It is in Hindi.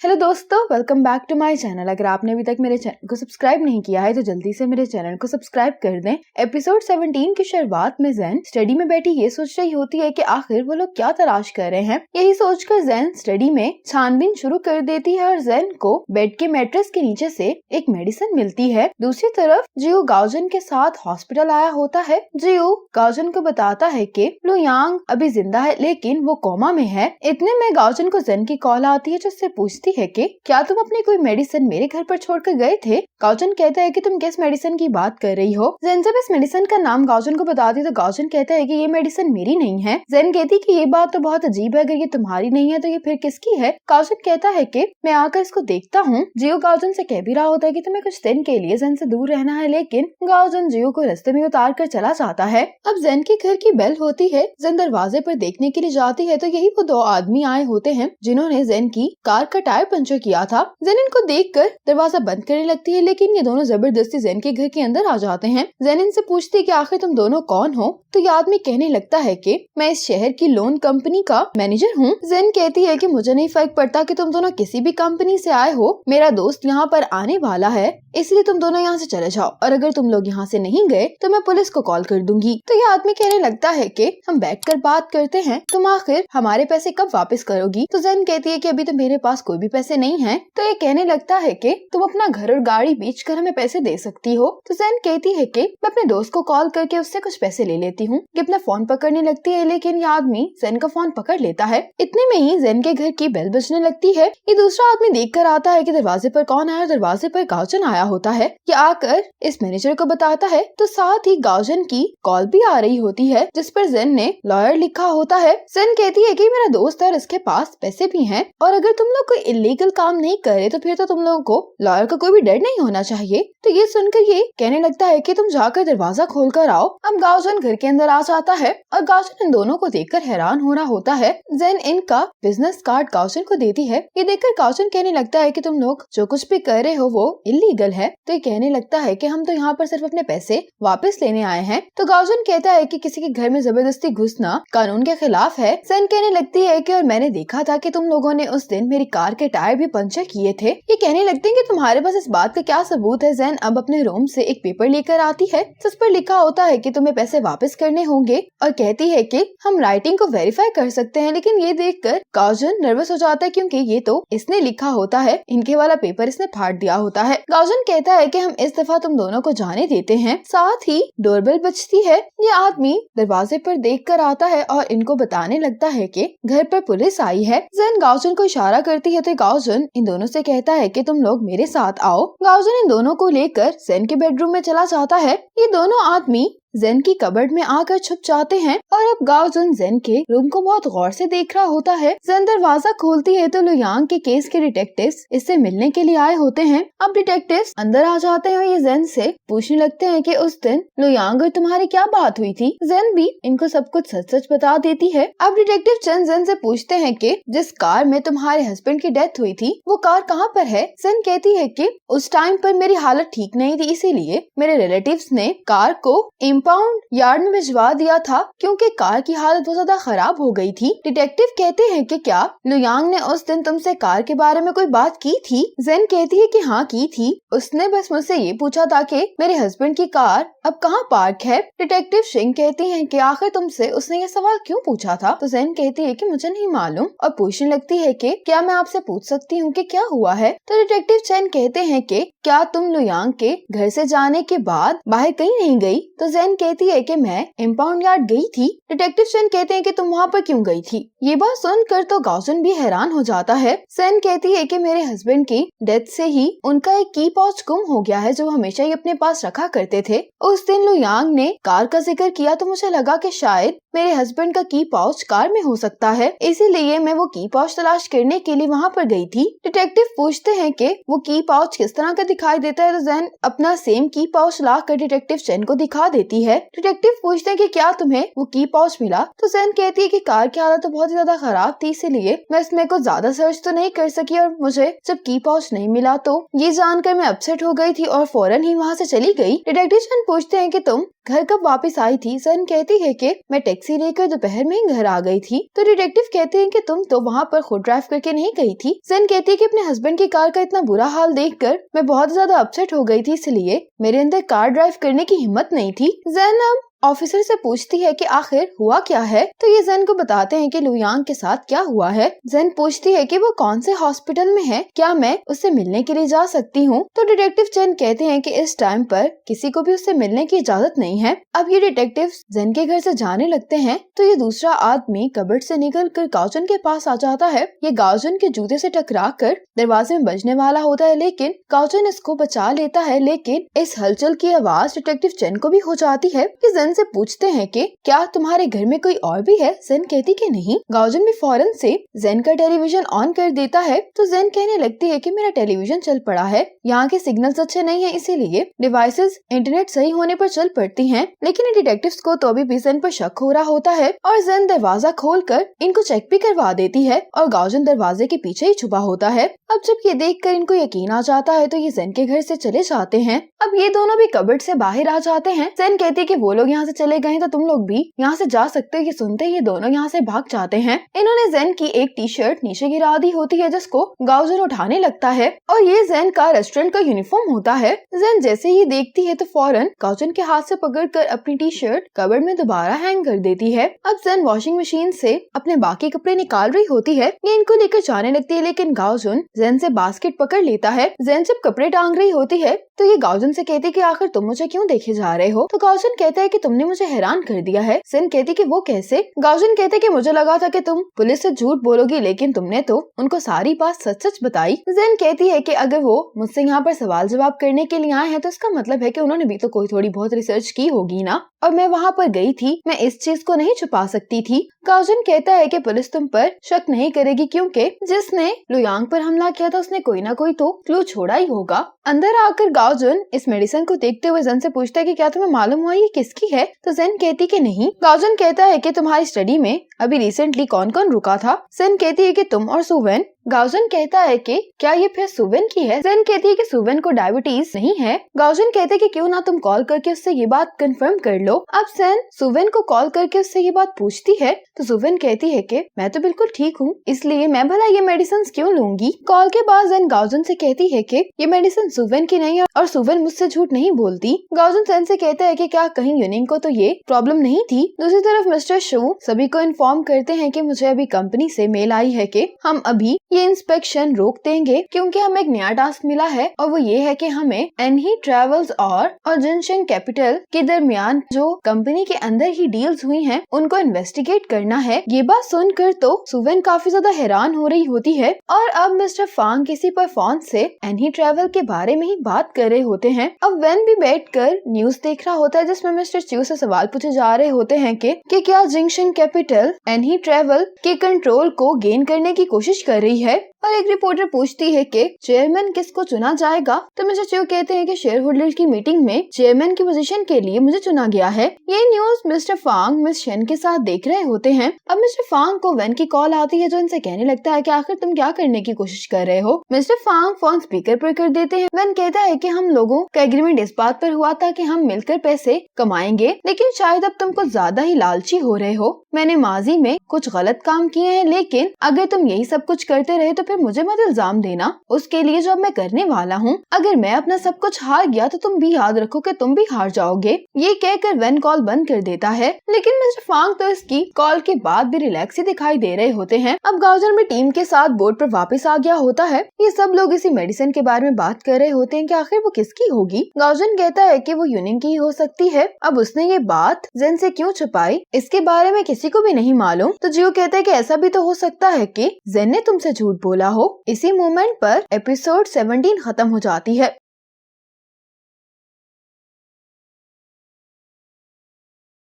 हेलो दोस्तों, welcome back to my channel. अगर आपने अभी तक मेरे चैनल को सब्सक्राइब नहीं किया है तो जल्दी से मेरे चैनल को सब्सक्राइब कर दें। एपिसोड 17 की शुरुआत में ज़ेन स्टडी में बैठी ये सोच रही होती है कि आखिर वो लोग क्या तलाश कर रहे हैं। यही सोचकर ज़ेन स्टडी में छानबीन शुरू कर देती है और ज़ेन को बेड के मैट्रेस के नीचे से एक मेडिसिन मिलती है। दूसरी तरफ जियो गाओजन के साथ हॉस्पिटल आया होता है। जियो गाओजन को बताता है कि लुयांग अभी जिंदा है लेकिन वो कोमा में है। इतने में गाओजन को ज़ेन की कॉल आती है जिससे पूछती है कि क्या तुम अपनी कोई मेडिसिन मेरे घर पर छोड़कर गए थे। गाओजन कहता है कि तुम किस मेडिसिन की बात कर रही हो। ज़ेन जब इस मेडिसिन का नाम गाओजन को बताती है तो गाओजन कहता है कि ये मेडिसिन मेरी नहीं है। ज़ेन कहती है कि ये बात तो बहुत अजीब है, अगर ये तुम्हारी नहीं है तो ये फिर किसकी है। गाओजन कहता है कि मैं आकर इसको देखता हूँ। जियो गाओजन से कह भी रहा होता है कि तुम्हें कुछ दिन के लिए ज़ेन से दूर रहना है, लेकिन गाओजन जियो को रास्ते में उतार कर चला जाता है। अब ज़ेन के घर की बेल होती है। ज़ेन दरवाजे पर देखने के लिए जाती है तो यही वो दो आदमी आए होते हैं जिन्होंने ज़ेन की कार का टायर पंचर किया था। ज़ेन इनको देखकर दरवाजा बंद करने लगती है, लेकिन ये दोनों जबरदस्ती ज़ेन के घर के अंदर आ जाते हैं। ज़ेन इनसे पूछती है कि आखिर तुम दोनों कौन हो। तो ये आदमी कहने लगता है कि मैं इस शहर की लोन कंपनी का मैनेजर हूँ। ज़ेन कहती है कि मुझे नहीं फर्क पड़ता कि तुम दोनों किसी भी कंपनी से आए हो, मेरा दोस्त यहाँ पर आने वाला है, इसलिए तुम दोनों यहाँ से चले जाओ, और अगर तुम लोग यहाँ से नहीं गए तो मैं पुलिस को कॉल कर दूंगी। तो ये आदमी कहने लगता है कि हम बैठकर बात करते हैं, तुम आखिर हमारे पैसे कब वापस करोगी। तो ज़ेन कहती है कि अभी तो मेरे पास कोई भी पैसे नहीं है। तो ये कहने लगता है कि तुम अपना घर और गाड़ी बेचकर हमें पैसे दे सकती हो। तो ज़ेन कहती है कि मैं अपने दोस्त को कॉल करके उससे कुछ पैसे ले लेती हूँ। ये अपना फोन पकड़ने लगती है, लेकिन ये आदमी ज़ेन का फोन पकड़ लेता है। इतने में ही ज़ेन के घर की बेल बजने लगती है। ये दूसरा आदमी देख कर आता है कि दरवाजे पर कौन आया। दरवाजे पर गाओजन आया होता है। ये आकर इस मैनेजर को बताता है तो साथ ही गाओजन की कॉल भी आ रही होती है जिस पर ज़ेन ने लॉयर लिखा होता है। ज़ेन कहती है कि मेरा दोस्त है और इसके पास पैसे भी हैं, और अगर तुम लोग कोई इलीगल काम नहीं करे तो फिर तो तुम लोगों को लॉयर का कोई भी डर नहीं होना चाहिए। तो ये सुनकर ये कहने लगता है कि तुम जाकर दरवाजा खोल कर आओ। अब गाओजन घर के अंदर आ जाता है और गाओजन इन दोनों को देखकर हैरान हो रहा होता है। ज़ेन इनका बिजनेस कार्ड गाओजन को देती है। ये देखकर गाओजन कहने लगता है कि तुम लोग जो कुछ भी कर रहे हो वो इलीगल है। तो ये कहने लगता है कि हम तो यहाँ पर सिर्फ अपने पैसे वापस लेने आए हैं। तो गाओजन कहता है कि किसी के घर में जबरदस्ती घुसना कानून के खिलाफ है। ज़ेन कहने लगती है कि और मैंने देखा था कि तुम लोगों ने उस दिन मेरी कार के टायर भी पंचर किए थे। ये कहने लगते हैं कि तुम्हारे पास इस बात का क्या सबूत है। ज़ेन अब अपने रूम से एक पेपर लेकर आती है जिस पर लिखा होता है कि तुम्हें पैसे वापस करने होंगे, और कहती है कि हम राइटिंग को वेरीफाई कर सकते हैं। लेकिन ये देखकर गाओजन नर्वस हो जाता है क्योंकि ये तो इसने लिखा होता है, इनके वाला पेपर इसने फाड़ दिया होता है। गाओजन कहता है कि हम इस दफा तुम दोनों को जाने देते हैं। साथ ही डोरबेल बजती है। ये आदमी दरवाजे पर देख कर आता है और इनको बताने लगता है कि घर पर पुलिस आई है। ज़ेन गाओजन को इशारा करती है तो गाओजन इन दोनों से कहता है कि तुम लोग मेरे साथ आओ। गाओजन इन दोनों को लेकर ज़ेन के बेडरूम में चला जाता है। ये दोनों आदमी ज़ेन की कबर्ड में आकर छुप जाते हैं और अब गाओजन ज़ेन के रूम को बहुत गौर से देख रहा होता है। ज़ेन दरवाजा खोलती है तो लुयांग के केस के डिटेक्टिव्स इससे मिलने के लिए आए होते हैं। अब डिटेक्टिव्स अंदर आ जाते हैं और ये ज़ेन से पूछने लगते हैं कि उस दिन लुयांग और तुम्हारी क्या बात हुई थी। ज़ेन भी इनको सब कुछ सच सच बता देती है। अब डिटेक्टिव चंद ज़ेन से पूछते हैं कि जिस कार में तुम्हारे हस्बैंड की डेथ हुई थी वो कार कहाँ पर है। ज़ेन कहती है कि उस टाइम पर मेरी हालत ठीक नहीं थी, इसीलिए मेरे रिलेटिव्स ने कार को इंपाउंड यार्ड में भिजवा दिया था क्योंकि कार की हालत बहुत ज्यादा खराब हो गई थी। डिटेक्टिव कहते हैं कि क्या लुयांग ने उस दिन तुमसे कार के बारे में कोई बात की थी। ज़ेन कहती है कि हाँ की थी, उसने बस मुझसे ये पूछा था कि मेरे हस्बैंड की कार अब कहाँ पार्क है। डिटेक्टिव शिंग कहती है कि आखिर तुमसे उसने ये सवाल क्यों पूछा था। तो ज़ेन कहती है कि मुझे नहीं मालूम, और पूछने लगती है कि क्या मैं आपसे पूछ सकती हूँ कि क्या हुआ है। तो डिटेक्टिव चेन कहते हैं कि क्या तुम लुयांग के घर से जाने के बाद बाहर कहीं नहीं गई। तो ज़ेन कहती है कि मैं इंपाउंड यार्ड गई थी। डिटेक्टिव चेन कहते हैं कि तुम वहाँ पर क्यों गई थी। ये बात सुनकर तो गाओजन भी हैरान हो जाता है। ज़ेन कहती है कि मेरे हस्बैंड की डेथ से ही उनका एक की पाउच गुम हो गया है जो हमेशा ही अपने पास रखा करते थे। उस दिन लुयांग ने कार का जिक्र किया तो मुझे लगा कि शायद मेरे हस्बैंड का की पाउच कार में हो सकता है, इसीलिए मैं वो की पाउच तलाश करने के लिए वहाँ पर गई थी। डिटेक्टिव पूछते हैं कि वो की पाउच किस तरह का दिखाई देता है। तो ज़ेन अपना सेम की पाउच ला कर डिटेक्टिव चेन को दिखा देती है। डिटेक्टिव पूछते हैं कि क्या तुम्हें वो की पाउच मिला। तो ज़ेन कहती है कि कार की हालत तो बहुत ही ज्यादा खराब थी, इसीलिए मैं इसमें कुछ ज्यादा सर्च तो नहीं कर सकी, और मुझे जब की पाउच नहीं मिला तो ये जानकर मैं अपसेट हो गई थी और फौरन ही वहाँ से चली गई। डिटेक्टिव चेन पूछते हैं कि तुम घर कब वापस आई थी? जन कहती है कि मैं टैक्सी लेकर दोपहर में ही घर आ गई थी। तो डिटेक्टिव कहते हैं कि तुम तो वहाँ पर खुद ड्राइव करके नहीं गई थी। जन कहती है कि अपने हस्बैंड की कार का इतना बुरा हाल देखकर मैं बहुत ज्यादा अपसेट हो गई थी, इसलिए मेरे अंदर कार ड्राइव करने की हिम्मत नहीं थी। जन अब ऑफिसर से पूछती है कि आखिर हुआ क्या है, तो ये जन को बताते हैं कि लुयांग के साथ क्या हुआ है। जन पूछती है कि वो कौन से हॉस्पिटल में है, क्या मैं उससे मिलने के लिए जा सकती हूँ? तो डिटेक्टिव चेन कहते हैं कि इस टाइम पर किसी को भी उससे मिलने की इजाजत नहीं है। अब ये डिटेक्टिव जन के घर से जाने लगते हैं तो ये दूसरा आदमी कबर्ड से निकल कर गाओजुन के पास आ जाता है। ये गाओजुन के जूते से टकरा कर दरवाजे में बजने वाला होता है, लेकिन गाओजुन इसको बचा लेता है। लेकिन इस हलचल की आवाज डिटेक्टिव चेन को भी हो जाती है। जन से पूछते हैं कि क्या तुम्हारे घर में कोई और भी है? जन कहती कि नहीं। गाओजुन भी फौरन से जेन का टेलीविजन ऑन कर देता है तो जेन कहने लगती है कि मेरा टेलीविजन चल पड़ा है, यहाँ के सिग्नल्स अच्छे नहीं है, इसीलिए डिवाइसेस इंटरनेट सही होने पर चल पड़ती हैं। लेकिन डिटेक्टिव्स को तो अभी भी जेन पर शक हो रहा होता है और जेन दरवाजा खोलकर इनको चेक भी करवा देती है और गाओजुन दरवाजे के पीछे ही छुपा होता है। अब जब ये देखकर इनको यकीन आ जाता है तो ये जेन के घर से चले जाते हैं। अब ये दोनों भी कबर्ड से बाहर आ जाते हैं। जेन कहती है कि वो लोग यहाँ से चले गए तो तुम लोग भी यहाँ से जा सकते हो। ये सुनते ही ये दोनों यहाँ से भाग जाते हैं। इन्होंने जेन की एक टी शर्ट नीचे गिरा दी होती है जिसको गाओजुन उठाने लगता है और ये जेन का रेस्टोरेंट का यूनिफॉर्म होता है। जेन जैसे ही देखती है तो फौरन गाओजुन के हाथ से पकड़कर अपनी टी शर्ट कबर्ड में दोबारा हैंग कर देती है। अब जेन वॉशिंग मशीन से अपने बाकी कपड़े निकाल रही होती है। ये इनको लेकर जाने लगती है, लेकिन गाओजुन जेन से बास्केट पकड़ लेता है। जेन जब कपड़े टांग रही होती है तो ये गाओजुन से कहती कि आखिर तुम मुझे क्यों देखे जा रहे हो? तो गाओजुन कहता है कि तुमने मुझे हैरान कर दिया है। जेन कहती कि वो कैसे? गाओजुन कहते कि मुझे लगा था कि तुम पुलिस से झूठ बोलोगी, लेकिन तुमने तो उनको सारी बात सच सच बताई। जेन कहती है कि अगर वो मुझसे यहाँ पर सवाल जवाब करने के लिए आए हैं तो इसका मतलब है कि उन्होंने भी तो कोई थोड़ी बहुत रिसर्च की होगी ना, और मैं वहाँ पर गई थी, मैं इस चीज को नहीं छुपा सकती थी। गाओजुन कहता है कि पुलिस तुम पर शक नहीं करेगी क्योंकि जिसने लुयांग पर हमला किया था उसने कोई ना कोई तो क्लू छोड़ा ही होगा। अंदर आकर गाओजुन इस मेडिसिन को देखते हुए जेन से पूछता है कि क्या तुम्हें मालूम हुआ ये किसकी है? तो जेन कहती कि नहीं। गाओजुन कहता है कि तुम्हारी स्टडी में अभी रिसेंटली कौन कौन रुका था? जेन कहती है कि तुम और सुवेन। गाओजुन कहता है कि क्या ये फिर सुवेन की है? जेन कहती है कि सुवेन को डायबिटीज नहीं है। गाओजुन कहते हैं कि क्यों ना तुम कॉल करके उससे ये बात कंफर्म कर लो। अब जेन सुवेन को कॉल करके उससे ये बात पूछती है तो सुवेन कहती है कि मैं तो बिल्कुल ठीक हूँ, इसलिए मैं भला ये मेडिसिन क्यों लूंगी? कॉल के बाद जेन गाओजुन से कहती है कि ये मेडिसिन सुवेन की नहीं है और सुवेन मुझसे झूठ नहीं बोलती। गाओजुन जेन से कहता है कि क्या कहीं यूनिंग को तो ये प्रॉब्लम नहीं थी? दूसरी तरफ मिस्टर शू सभी को इन्फॉर्म करते हैं कि मुझे अभी कंपनी से मेल आई है कि हम अभी ये इंस्पेक्शन रोक देंगे क्योंकि हमें एक नया टास्क मिला है और वो ये है कि हमें एनही ट्रेवल्स और जिनशिंग कैपिटल के दरमियान जो कंपनी के अंदर ही डील्स हुई हैं उनको इन्वेस्टिगेट करना है। ये बात सुनकर तो सुवेन काफी ज्यादा हैरान हो रही होती है और अब मिस्टर फांग किसी पर फोन से एनही ट्रेवल के बारे में ही बात कर रहे होते हैं। अब वेन भी बैठकर न्यूज देख रहा होता है जिसमें मिस्टर च्यू से सवाल पूछे जा रहे होते हैं कि क्या जिनशिंग कैपिटल एनही ट्रेवल के कंट्रोल को गेन करने की कोशिश कर रही है। और एक रिपोर्टर पूछती है कि चेयरमैन किसको चुना जाएगा? तो मिस्टर च्यू कहते हैं कि शेयर होल्डर की मीटिंग में चेयरमैन की पोजीशन के लिए मुझे चुना गया है। ये न्यूज मिस्टर फांग मिस शेन के साथ देख रहे होते हैं। अब मिस्टर फांग को वेन की कॉल आती है जो इनसे कहने लगता है कि आखिर तुम क्या करने की कोशिश कर रहे हो? मिस्टर फांग फोन स्पीकर पर कर देते हैं। वेन कहता है कि हम लोगों का एग्रीमेंट इस बात पर हुआ था कि हम मिलकर पैसे कमाएंगे, लेकिन शायद अब तुम कुछ ज्यादा ही लालची हो रहे हो। मैंने माजी में कुछ गलत काम किए हैं, लेकिन अगर तुम यही सब कुछ करते रहे तो फिर मुझे मत इल्जाम देना उसके लिए जो मैं करने वाला हूँ। अगर मैं अपना सब कुछ हार गया तो तुम भी याद रखो कि तुम भी हार जाओगे। ये कहकर वेन कॉल बंद कर देता है, लेकिन मिस्टर फांग तो इसकी कॉल के बाद भी रिलैक्स ही दिखाई दे रहे होते हैं। अब गाओजुन भी टीम के साथ बोर्ड पर वापस आ गया होता है। ये सब लोग इसी मेडिसिन के बारे में बात कर रहे होते हैं कि आखिर वो किसकी होगी। गाओजुन कहता है कि वो यूनियन की हो सकती है। अब उसने ये बात जेन से क्यों छुपाई इसके बारे में किसी को भी नहीं मालूम। तो जियो कहता है कि ऐसा भी तो हो सकता है कि जेन ने तुमसे झूठ बोला हो। इसी मोमेंट पर एपिसोड 17 खत्म हो जाती है।